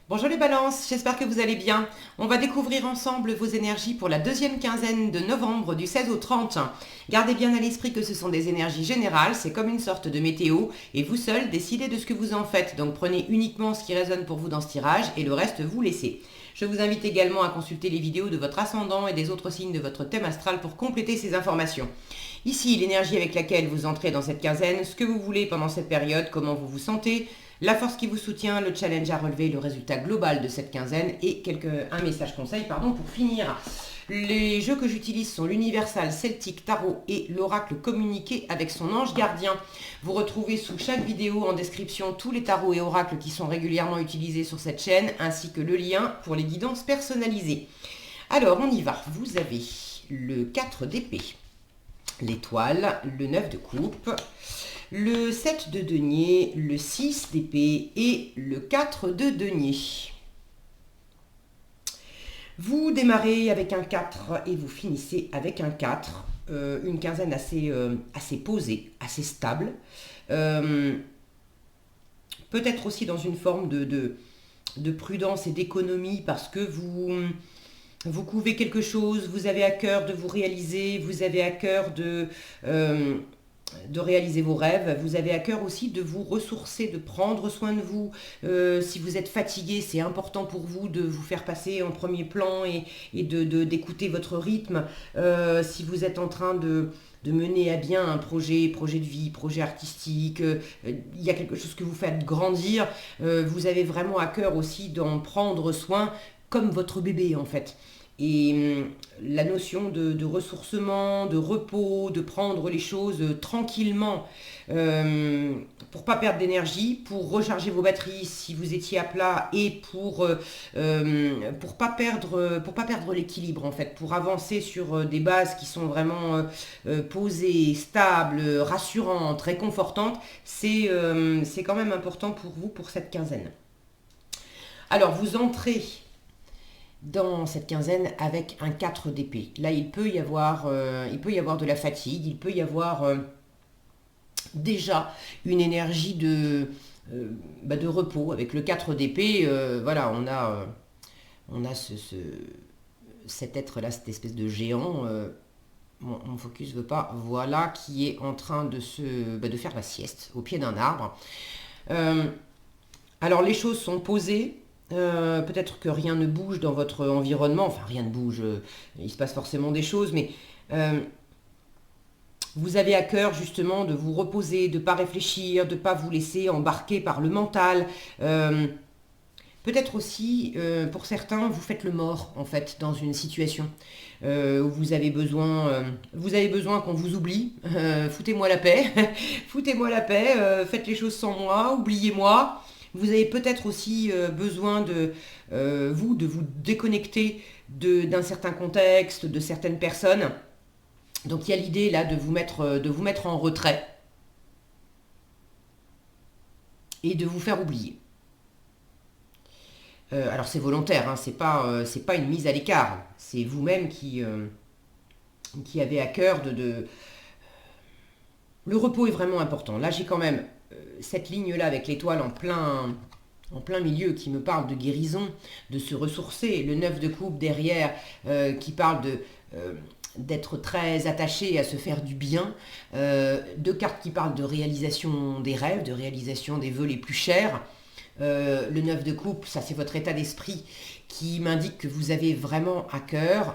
Bonjour les balances, j'espère que vous allez bien. On va découvrir ensemble vos énergies pour la deuxième quinzaine de novembre du 16 au 30. Gardez bien à l'esprit que ce sont des énergies générales, c'est comme une sorte de météo et vous seul décidez de ce que vous en faites. Donc prenez uniquement ce qui résonne pour vous dans ce tirage et le reste vous laissez. Je vous invite également à consulter les vidéos de votre ascendant et des autres signes de votre thème astral pour compléter ces informations. Ici, l'énergie avec laquelle vous entrez dans cette quinzaine, ce que vous voulez pendant cette période, comment vous vous sentez, la force qui vous soutient, le challenge à relever, le résultat global de cette quinzaine et un message conseil pour finir. Les jeux que j'utilise sont l'Universal Celtic Tarot et l'Oracle communiqué avec son ange gardien. Vous retrouvez sous chaque vidéo en description tous les tarots et oracles qui sont régulièrement utilisés sur cette chaîne ainsi que le lien pour les guidances personnalisées. Alors on y va, vous avez le 4 d'épée, l'étoile, le 9 de coupe, le 7 de denier, le 6 d'épée et le 4 de denier. Vous démarrez avec un 4 et vous finissez avec un 4. Une quinzaine assez posée, assez stable. Peut-être aussi dans une forme de prudence et d'économie parce que vous couvez quelque chose, vous avez à cœur de vous réaliser, vous avez à cœur de réaliser vos rêves. Vous avez à cœur aussi de vous ressourcer, de prendre soin de vous. Si vous êtes fatigué, c'est important pour vous de vous faire passer en premier plan et d'écouter votre rythme. Si vous êtes en train de mener à bien un projet de vie, projet artistique, il y a quelque chose que vous faites grandir, vous avez vraiment à cœur aussi d'en prendre soin comme votre bébé en fait. Et la notion de ressourcement, de repos, de prendre les choses tranquillement pour pas perdre d'énergie, pour recharger vos batteries si vous étiez à plat et pour pas perdre l'équilibre en fait, pour avancer sur des bases qui sont vraiment posées, stables, rassurantes, réconfortantes, c'est quand même important pour vous pour cette quinzaine. Alors vous entrez dans cette quinzaine avec un 4 d'épée. Là, il peut y avoir de la fatigue, il peut y avoir déjà une énergie de repos. Avec le 4 d'épée, voilà, on a cet être-là, cette espèce de géant. Mon focus veut pas, voilà, qui est en train de faire la sieste au pied d'un arbre. Alors les choses sont posées. Peut-être que rien ne bouge dans votre environnement, enfin rien ne bouge, il se passe forcément des choses, mais vous avez à cœur justement de vous reposer, de ne pas réfléchir, de ne pas vous laisser embarquer par le mental. Peut-être aussi, pour certains, vous faites le mort en fait dans une situation où vous avez besoin qu'on vous oublie. Foutez-moi la paix, foutez-moi la paix, faites les choses sans moi, oubliez-moi. Vous avez peut-être aussi besoin de vous déconnecter d'un certain contexte, de certaines personnes. Donc il y a l'idée là de vous mettre en retrait et de vous faire oublier. Alors c'est volontaire, hein, c'est pas une mise à l'écart. C'est vous-même qui avez à cœur Le repos est vraiment important. Là j'ai quand même cette ligne-là avec l'étoile en plein milieu qui me parle de guérison, de se ressourcer. Le 9 de coupe derrière qui parle d'être très attaché à se faire du bien. Deux cartes qui parlent de réalisation des rêves, de réalisation des vœux les plus chers. Le 9 de coupe, ça c'est votre état d'esprit qui m'indique que vous avez vraiment à cœur,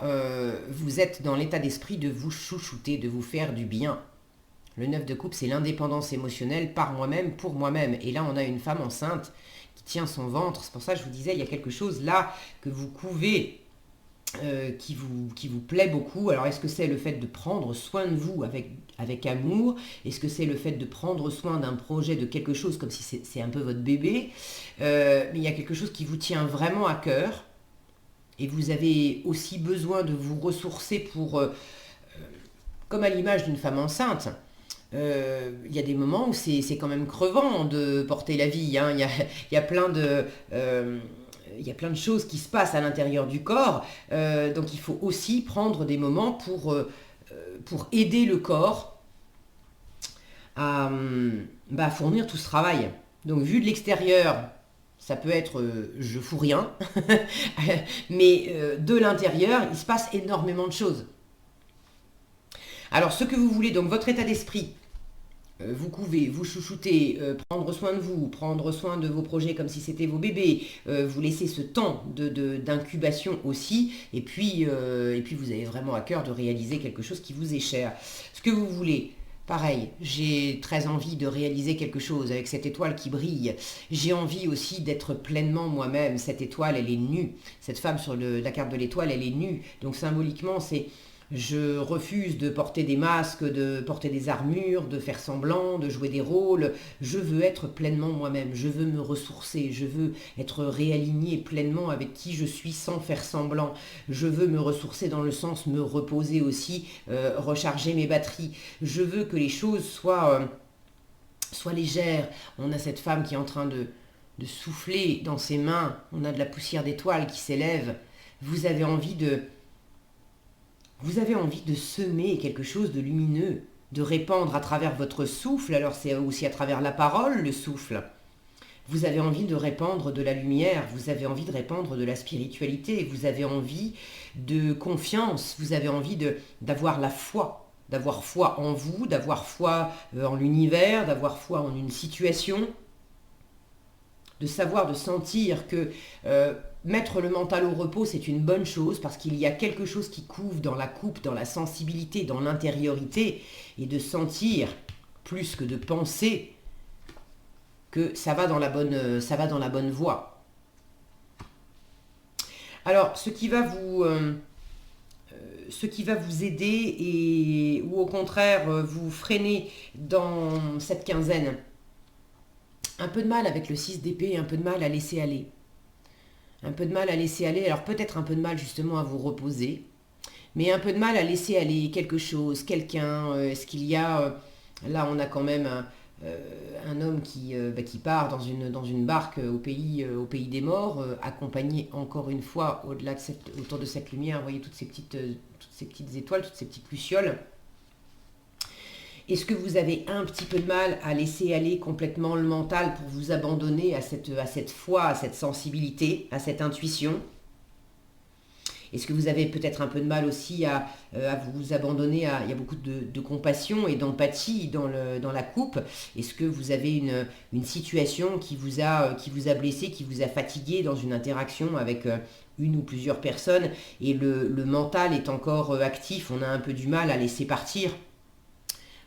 vous êtes dans l'état d'esprit de vous chouchouter, de vous faire du bien. Le 9 de coupe, c'est l'indépendance émotionnelle par moi-même, pour moi-même. Et là, on a une femme enceinte qui tient son ventre. C'est pour ça que je vous disais, il y a quelque chose là que vous couvez, qui vous plaît beaucoup. Alors, est-ce que c'est le fait de prendre soin de vous avec amour? Est-ce que c'est le fait de prendre soin d'un projet, de quelque chose, comme si c'est un peu votre bébé? Mais il y a quelque chose qui vous tient vraiment à cœur. Et vous avez aussi besoin de vous ressourcer comme à l'image d'une femme enceinte. Il y a des moments où c'est quand même crevant de porter la vie. Hein. Il y a plein de choses qui se passent à l'intérieur du corps. Donc il faut aussi prendre des moments pour aider le corps à fournir tout ce travail. Donc vu de l'extérieur, Ça peut être je fous rien, mais de l'intérieur, il se passe énormément de choses. Alors, ce que vous voulez, donc votre état d'esprit, vous pouvez vous chouchouter, prendre soin de vous, prendre soin de vos projets comme si c'était vos bébés, vous laisser ce temps d'incubation aussi, et puis vous avez vraiment à cœur de réaliser quelque chose qui vous est cher. Ce que vous voulez, pareil, j'ai très envie de réaliser quelque chose avec cette étoile qui brille. J'ai envie aussi d'être pleinement moi-même. Cette étoile, elle est nue. Cette femme sur la carte de l'étoile, elle est nue. Donc symboliquement, c'est je refuse de porter des masques, de porter des armures, de faire semblant, de jouer des rôles. Je veux être pleinement moi-même. Je veux me ressourcer. Je veux être réaligné pleinement avec qui je suis sans faire semblant. Je veux me ressourcer dans le sens me reposer aussi, recharger mes batteries. Je veux que les choses soient légères. On a cette femme qui est en train de souffler dans ses mains. On a de la poussière d'étoiles qui s'élève. Vous avez envie de semer quelque chose de lumineux, de répandre à travers votre souffle. Alors c'est aussi à travers la parole, le souffle. Vous avez envie de répandre de la lumière, vous avez envie de répandre de la spiritualité, vous avez envie de confiance, vous avez envie d'avoir la foi, d'avoir foi en vous, d'avoir foi en l'univers, d'avoir foi en une situation, de savoir, de sentir que mettre le mental au repos, c'est une bonne chose parce qu'il y a quelque chose qui couvre dans la coupe, dans la sensibilité, dans l'intériorité, et de sentir, plus que de penser, que ça va dans la bonne voie. Alors, ce qui va vous aider ou au contraire vous freiner dans cette quinzaine, un peu de mal avec le 6 d'épée, un peu de mal à laisser aller. Un peu de mal à laisser aller, alors peut-être un peu de mal justement à vous reposer, mais un peu de mal à laisser aller quelque chose, quelqu'un. Est-ce qu'il y a, là on a quand même un homme qui part dans une barque au pays des morts, accompagné encore une fois autour de cette lumière, vous voyez toutes ces petites étoiles, toutes ces petites lucioles. Est-ce que vous avez un petit peu de mal à laisser aller complètement le mental pour vous abandonner à cette foi, à cette sensibilité, à cette intuition? Est-ce que vous avez peut-être un peu de mal aussi à vous abandonner il y a beaucoup de compassion et d'empathie dans la coupe. Est-ce que vous avez une situation qui vous a blessé, qui vous a fatigué dans une interaction avec une ou plusieurs personnes et le mental est encore actif, on a un peu du mal à laisser partir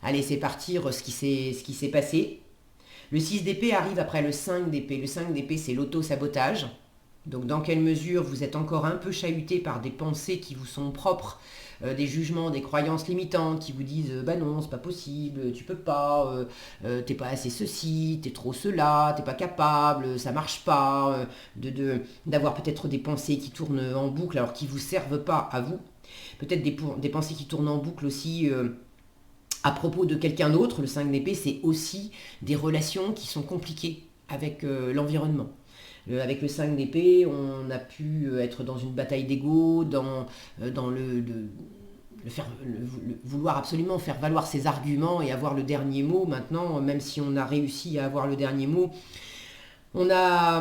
ce qui s'est passé. Le 6 d'épée arrive après le 5 d'épée. Le 5 d'épée, c'est l'auto-sabotage. Donc dans quelle mesure vous êtes encore un peu chahuté par des pensées qui vous sont propres, des jugements, des croyances limitantes qui vous disent bah non, c'est pas possible, tu peux pas, t'es pas assez ceci, t'es trop cela, t'es pas capable, ça marche pas, d'avoir peut-être des pensées qui tournent en boucle alors qui vous servent pas à vous. Peut-être des pensées qui tournent en boucle aussi à propos de quelqu'un d'autre. Le 5 d'épée, c'est aussi des relations qui sont compliquées avec l'environnement. Avec le 5 d'épée, on a pu être dans une bataille d'ego, dans vouloir absolument faire valoir ses arguments et avoir le dernier mot. Maintenant, même si on a réussi à avoir le dernier mot, on a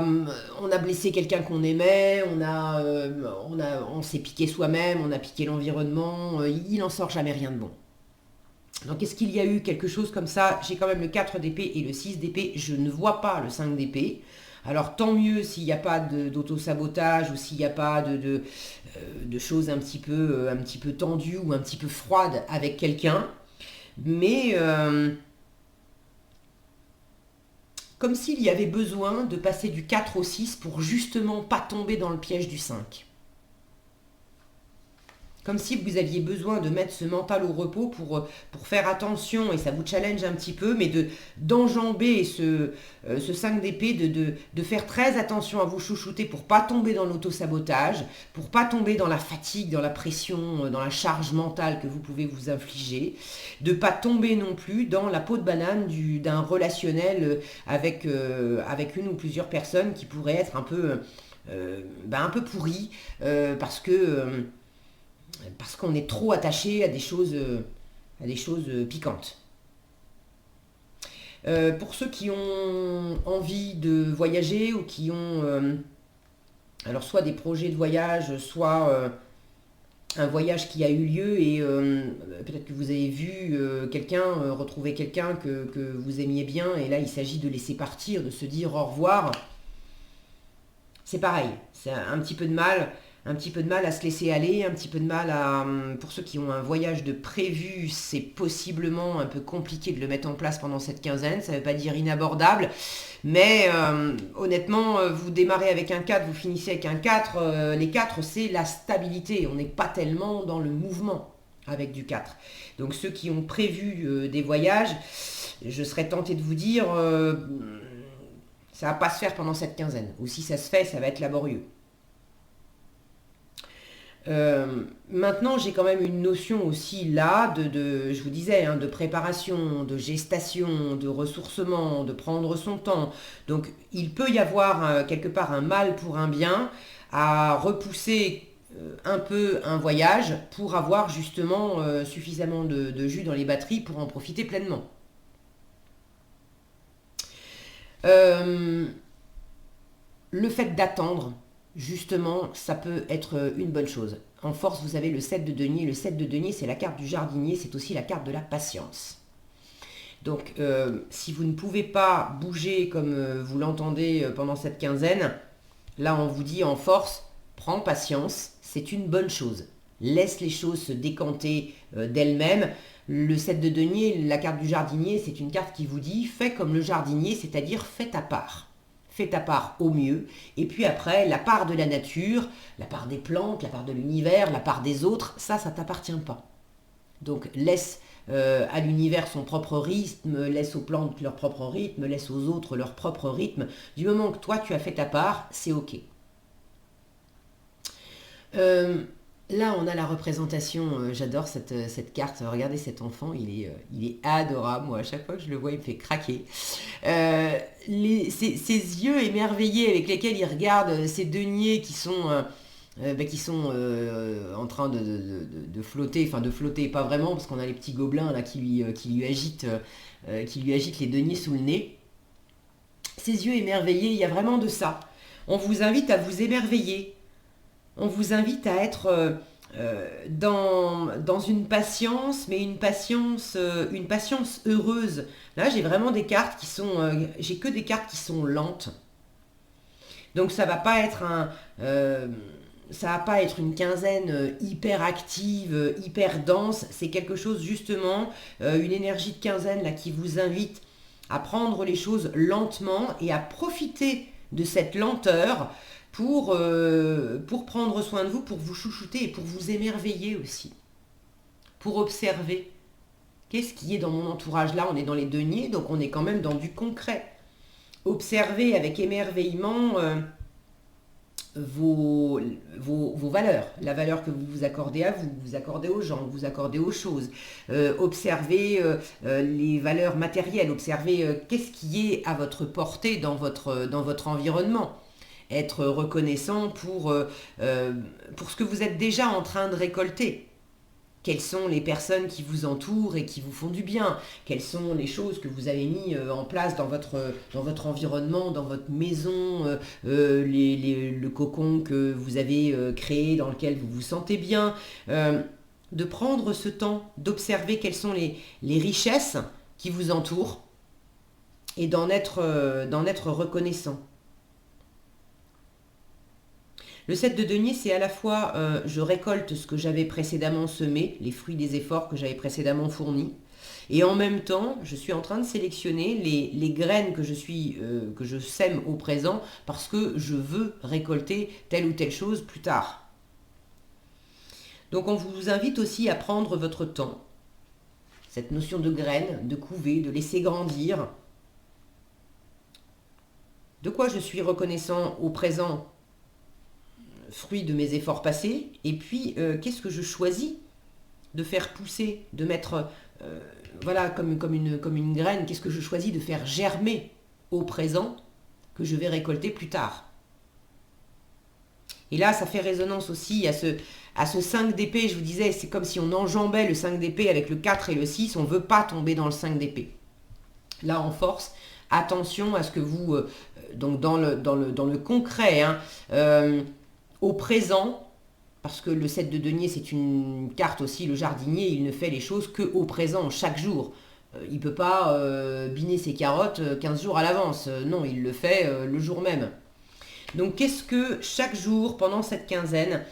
blessé quelqu'un qu'on aimait, on s'est piqué soi-même, on a piqué l'environnement, il n'en sort jamais rien de bon. Donc est-ce qu'il y a eu quelque chose comme ça? J'ai quand même le 4 d'épée et le 6 d'épée, je ne vois pas le 5 d'épée. Alors tant mieux s'il n'y a pas d'auto-sabotage ou s'il n'y a pas de choses un petit peu tendues ou un petit peu froides avec quelqu'un. Mais comme s'il y avait besoin de passer du 4 au 6 pour justement pas tomber dans le piège du 5. Comme si vous aviez besoin de mettre ce mental au repos pour faire attention, et ça vous challenge un petit peu, mais d'enjamber ce 5 d'épée, de faire très attention à vous chouchouter pour pas tomber dans l'auto-sabotage, pour pas tomber dans la fatigue, dans la pression, dans la charge mentale que vous pouvez vous infliger, de pas tomber non plus dans la peau de banane d'un relationnel avec une ou plusieurs personnes qui pourraient être un peu pourries, parce qu'on est trop attaché à des choses piquantes. Pour ceux qui ont envie de voyager ou qui ont alors soit des projets de voyage, soit un voyage qui a eu lieu et peut-être que vous avez vu quelqu'un, retrouver quelqu'un que vous aimiez bien et là il s'agit de laisser partir, de se dire au revoir. C'est pareil, c'est un petit peu de mal à se laisser aller, un petit peu de mal à... Pour ceux qui ont un voyage de prévu, c'est possiblement un peu compliqué de le mettre en place pendant cette quinzaine, ça ne veut pas dire inabordable, mais honnêtement, vous démarrez avec un 4, vous finissez avec un 4, les 4 c'est la stabilité, on n'est pas tellement dans le mouvement avec du 4. Donc ceux qui ont prévu des voyages, je serais tenté de vous dire, ça ne va pas se faire pendant cette quinzaine, ou si ça se fait, ça va être laborieux. Maintenant, j'ai quand même une notion aussi là je vous disais, de préparation, de gestation, de ressourcement, de prendre son temps. Donc, il peut y avoir quelque part un mal pour un bien à repousser un peu un voyage pour avoir justement suffisamment de jus dans les batteries pour en profiter pleinement. Le fait d'attendre, justement, ça peut être une bonne chose. En force, vous avez le 7 de denier. Le 7 de denier, c'est la carte du jardinier, c'est aussi la carte de la patience. Donc, si vous ne pouvez pas bouger comme vous l'entendez pendant cette quinzaine, là, on vous dit en force, prends patience, c'est une bonne chose. Laisse les choses se décanter d'elles-mêmes. Le 7 de denier, la carte du jardinier, c'est une carte qui vous dit, fais comme le jardinier, c'est-à-dire fais ta part. Fais ta part au mieux, et puis après, la part de la nature, la part des plantes, la part de l'univers, la part des autres, ça t'appartient pas. Donc laisse à l'univers son propre rythme, laisse aux plantes leur propre rythme, laisse aux autres leur propre rythme. Du moment que toi tu as fait ta part, c'est ok. Là, on a la représentation, j'adore cette carte. Regardez cet enfant, il est adorable. Moi, à chaque fois que je le vois, il me fait craquer. Ces yeux émerveillés avec lesquels il regarde ces deniers qui sont en train de flotter, enfin de flotter, pas vraiment, parce qu'on a les petits gobelins là qui lui agitent les deniers sous le nez. Ces yeux émerveillés, il y a vraiment de ça. On vous invite à vous émerveiller. On vous invite à être dans une patience, mais une patience heureuse. Là, j'ai vraiment des cartes qui sont... j'ai que des cartes qui sont lentes. Donc, ça va pas être une quinzaine hyper active, hyper dense. C'est quelque chose, justement, une énergie de quinzaine là, qui vous invite à prendre les choses lentement et à profiter de cette lenteur pour prendre soin de vous, pour vous chouchouter et pour vous émerveiller aussi. Pour observer. Qu'est-ce qui est dans mon entourage? Là, on est dans les deniers, donc on est quand même dans du concret. Observez avec émerveillement vos valeurs. La valeur que vous vous accordez à vous, vous accordez aux gens, vous accordez aux choses. Observez les valeurs matérielles. Observez qu'est-ce qui est à votre portée dans votre environnement. Être reconnaissant pour ce que vous êtes déjà en train de récolter. Quelles sont les personnes qui vous entourent et qui vous font du bien? Quelles sont les choses que vous avez mis en place dans votre environnement, dans votre maison, le cocon que vous avez créé dans lequel vous vous sentez bien? De prendre ce temps, d'observer quelles sont les richesses qui vous entourent et d'en être reconnaissant. Le 7 de denier, c'est à la fois je récolte ce que j'avais précédemment semé, les fruits des efforts que j'avais précédemment fournis, et en même temps, je suis en train de sélectionner les graines que je sème au présent parce que je veux récolter telle ou telle chose plus tard. Donc on vous invite aussi à prendre votre temps, cette notion de graines, de couver, de laisser grandir. De quoi je suis reconnaissant au présent? Fruit de mes efforts passés, et puis qu'est-ce que je choisis de faire pousser, de mettre comme une graine, qu'est-ce que je choisis de faire germer au présent que je vais récolter plus tard. Et là, ça fait résonance aussi à ce 5 d'épée. Je vous disais, c'est comme si on enjambait le 5 d'épée avec le 4 et le 6. On ne veut pas tomber dans le 5 d'épée. là en force. Attention à ce que vous, donc dans le concret, hein, au présent, parce que le 7 de denier c'est une carte aussi, le jardinier, il ne fait les choses que au présent, chaque jour. Il ne peut pas biner ses carottes 15 jours à l'avance. Non, il le fait le jour même. Donc qu'est-ce que chaque jour, pendant cette quinzaine,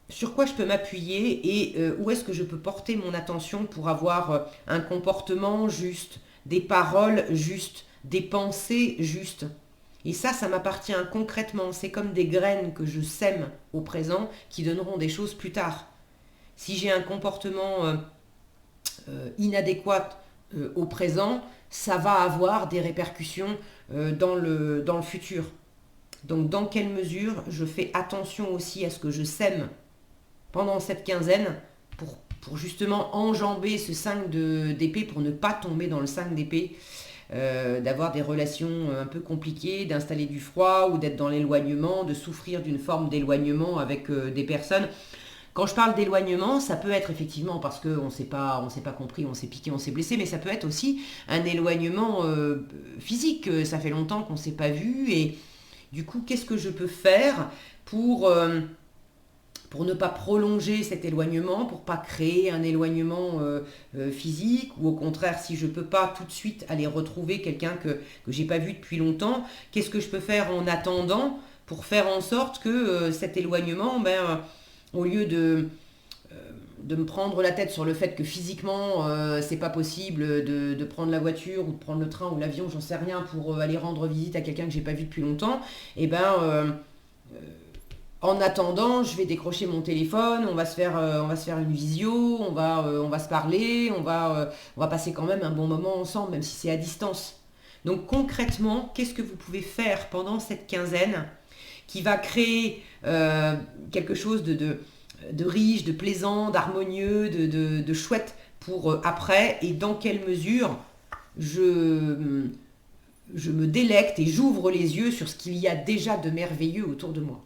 sur quoi je peux m'appuyer et où est-ce que je peux porter mon attention pour avoir un comportement juste, des paroles justes, des pensées justes. Et ça m'appartient concrètement. C'est comme des graines que je sème au présent qui donneront des choses plus tard. Si j'ai un comportement inadéquat au présent, ça va avoir des répercussions dans le futur. Donc dans quelle mesure je fais attention aussi à ce que je sème pendant cette quinzaine pour justement enjamber ce 5 d'épée, pour ne pas tomber dans le 5 d'épée, d'avoir des relations un peu compliquées, d'installer du froid ou d'être dans l'éloignement, de souffrir d'une forme d'éloignement avec des personnes. Quand je parle d'éloignement, ça peut être effectivement parce qu'on ne s'est pas compris, on s'est piqué, on s'est blessé, mais ça peut être aussi un éloignement physique. Ça fait longtemps qu'on ne s'est pas vu et du coup, qu'est-ce que je peux faire pour ne pas prolonger cet éloignement, pour pas créer un éloignement physique, ou au contraire, si je ne peux pas tout de suite aller retrouver quelqu'un que j'ai pas vu depuis longtemps, qu'est-ce que je peux faire en attendant pour faire en sorte que cet éloignement, au lieu de me prendre la tête sur le fait que physiquement c'est pas possible de prendre la voiture ou de prendre le train ou l'avion, j'en sais rien, pour aller rendre visite à quelqu'un que j'ai pas vu depuis longtemps, et en attendant, je vais décrocher mon téléphone, on va se faire une visio, on va se parler, on va passer quand même un bon moment ensemble, même si c'est à distance. Donc concrètement, qu'est-ce que vous pouvez faire pendant cette quinzaine qui va créer quelque chose de riche, de plaisant, d'harmonieux, de chouette pour après, et dans quelle mesure je me délecte et j'ouvre les yeux sur ce qu'il y a déjà de merveilleux autour de moi.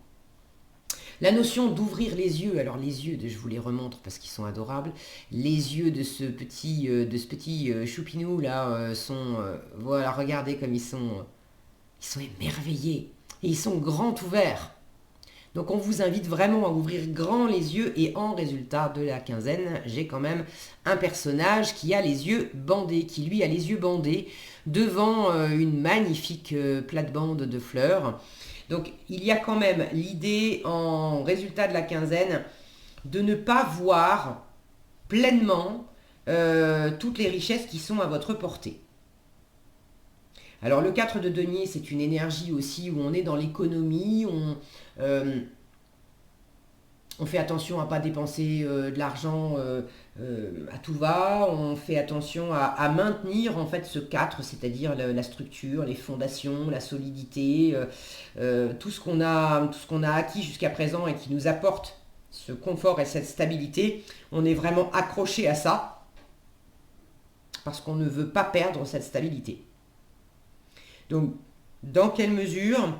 La notion d'ouvrir les yeux, alors les yeux, je vous les remontre parce qu'ils sont adorables, les yeux de ce petit choupinou là sont, voilà, regardez comme ils sont émerveillés, et ils sont grands ouverts. Donc on vous invite vraiment à ouvrir grand les yeux, et en résultat de la quinzaine, j'ai quand même un personnage qui a les yeux bandés, qui lui a les yeux bandés devant une magnifique plate-bande de fleurs. Donc il y a quand même l'idée en résultat de la quinzaine de ne pas voir pleinement toutes les richesses qui sont à votre portée. Alors le 4 de denier, c'est une énergie aussi où on est dans l'économie, on fait attention à ne pas dépenser de l'argent à tout va, on fait attention à maintenir en fait ce 4, c'est-à-dire la structure, les fondations, la solidité, tout ce qu'on a acquis jusqu'à présent et qui nous apporte ce confort et cette stabilité. On est vraiment accroché à ça parce qu'on ne veut pas perdre cette stabilité. Donc, dans quelle mesure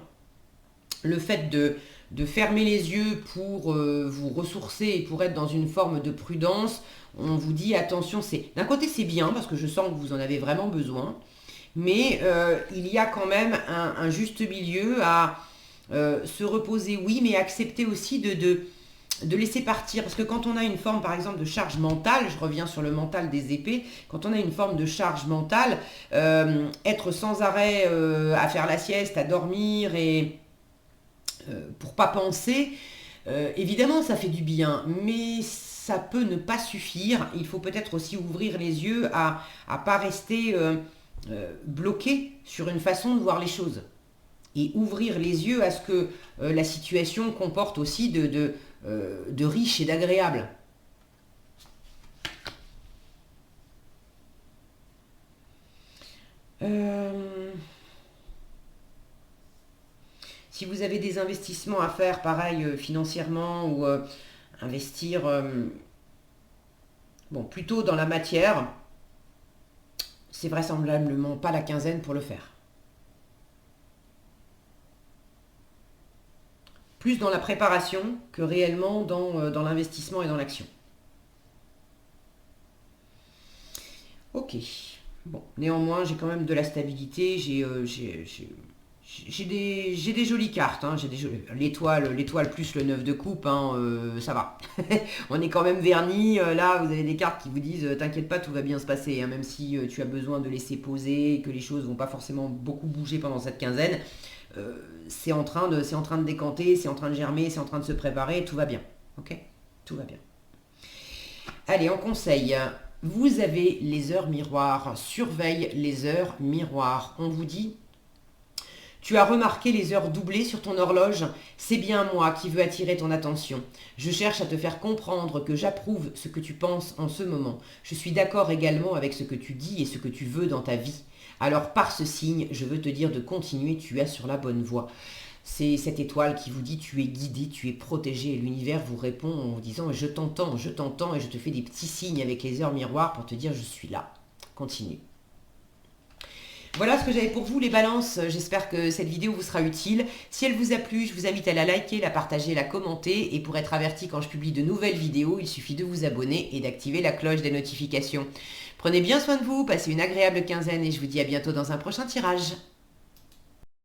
le fait de fermer les yeux pour vous ressourcer et pour être dans une forme de prudence, on vous dit attention, d'un côté c'est bien parce que je sens que vous en avez vraiment besoin, mais il y a quand même un juste milieu à se reposer, oui, mais accepter aussi de laisser partir, parce que quand on a une forme par exemple de charge mentale, je reviens sur le mental des épées, quand on a une forme de charge mentale, être sans arrêt à faire la sieste, à dormir et pour pas penser, évidemment ça fait du bien, mais ça peut ne pas suffire. Il faut peut-être aussi ouvrir les yeux à pas rester bloqué sur une façon de voir les choses, et ouvrir les yeux à ce que la situation comporte aussi de riche et d'agréable. Si vous avez des investissements à faire, pareil, financièrement, ou investir plutôt dans la matière, c'est vraisemblablement pas la quinzaine pour le faire. Plus dans la préparation que réellement dans l'investissement et dans l'action. Ok. Bon, néanmoins, j'ai quand même de la stabilité, j'ai des jolies cartes, hein, l'étoile plus le 9 de coupe, hein, ça va. On est quand même vernis, là vous avez des cartes qui vous disent t'inquiète pas, tout va bien se passer, hein, même si tu as besoin de laisser poser, et que les choses vont pas forcément beaucoup bouger pendant cette quinzaine, c'est en train de décanter, c'est en train de germer, c'est en train de se préparer, tout va bien, ok? Tout va bien. Allez, en conseil, vous avez les heures miroirs, surveille les heures miroirs. On vous dit, tu as remarqué les heures doublées sur ton horloge? C'est bien moi qui veux attirer ton attention. Je cherche à te faire comprendre que j'approuve ce que tu penses en ce moment. Je suis d'accord également avec ce que tu dis et ce que tu veux dans ta vie. Alors par ce signe, je veux te dire de continuer, tu es sur la bonne voie. C'est cette étoile qui vous dit tu es guidé, tu es protégé et l'univers vous répond en vous disant je t'entends et je te fais des petits signes avec les heures miroirs pour te dire je suis là. Continue. Voilà ce que j'avais pour vous les balances, j'espère que cette vidéo vous sera utile. Si elle vous a plu, je vous invite à la liker, la partager, la commenter et pour être averti quand je publie de nouvelles vidéos, il suffit de vous abonner et d'activer la cloche des notifications. Prenez bien soin de vous, passez une agréable quinzaine et je vous dis à bientôt dans un prochain tirage.